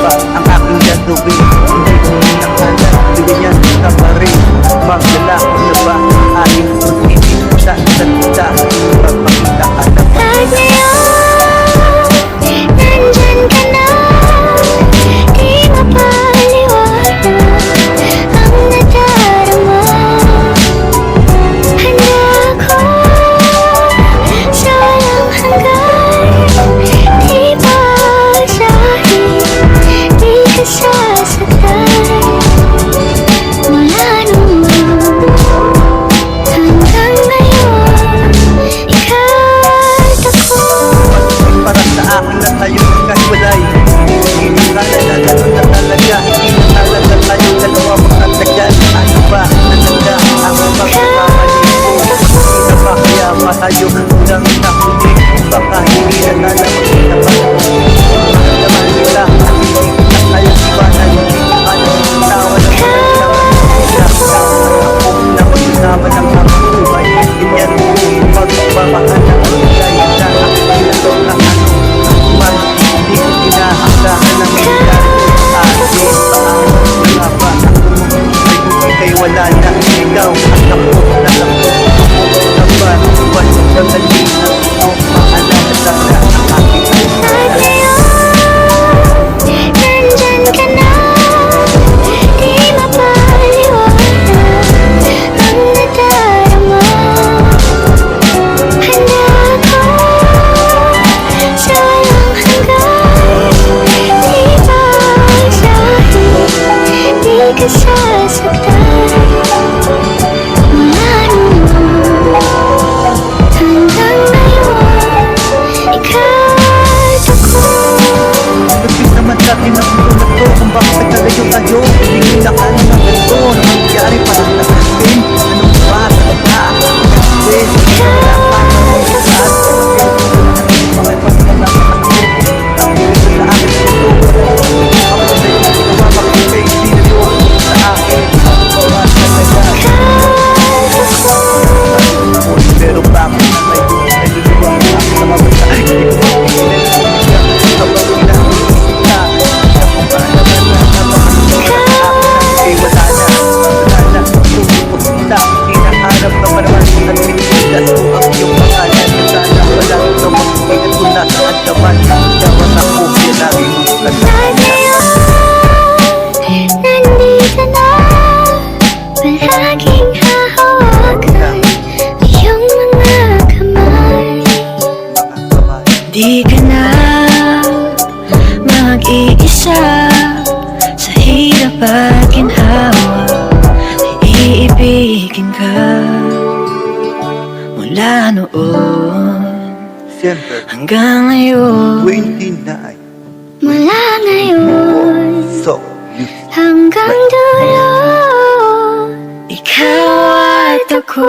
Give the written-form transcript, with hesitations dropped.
ba ang aking gagawin? Hindi ko pinakala, ganyan ka pa rin. Maglalako na ba aking pag-ibig sa isa't isa? Magpakita ka na ba? Kahit ngayon, nandyan ka na. Di mapaliwanag ang nadarama. Handa ako sa walang hanggan. Di basahin, di ka sasaktan. Mula noon hanggang ngayon, ikaw at ako. Para sa akin na tayo magkahiwalay. Hindi na gano'n na talaga. Hindi na talaga tayo dalawa magkatagal. Ano ba talaga ang pagkakamali ko? Hindi na ba kaya matayo hanggang sa huli? Baka hindi na magkita pa. Naman nila at hindi na tayo iwanan. Ano yung tawa ng ako na magsasama ng mga buhay. Ganyan magpapahal ng dahil sa akin na ito na ano man. Hindi ko inaasahan na mangyari sa akin. Paano nga ba ako ay kung wala na ikaw at ako na lang na ba buwan ng dalina o maalala sana ang aking Kahit ngayon, nandyan ka na. Di mapaliwanag ang nadarama. Handa ako sa walang hanggan. Di basahin, di ka sasaktan. Mula noon hanggang ngayon, ikaw at ako. Lupit naman dati ng mundo na to kung bakit nagkalayo tayo. Hindi ko nakala na ganito na mangyari parang nakasin. Anong ba talaga? Kasi wala pa naman sa lahat. Makipagkala ka ako. Ang gusto sa akin ito. Ako na sa'yo na ginawa makikita hindi na yun sa akin. Wala talaga. Pero bakit na tayo ay luluwa ako sa mabasa? Hindi ko makikinig. Kapag inaisita, ako ba naman na ay wala na sumipusita, hinahanap ka pa naman at pinipilas ko ang iyong pangalan na sana wala ito magpipilat ko na at naman dapat ako pinagin Kahit ngayon, nandito na. Palaging hahawakan iyong mga kamay. Di ka na mag-iisa sa hirap at ginhawa. Iibigin ka mula noon Siyempre, hanggang ngayon. 29 Mula ngayon So, hanggang dulo, ikaw at ako.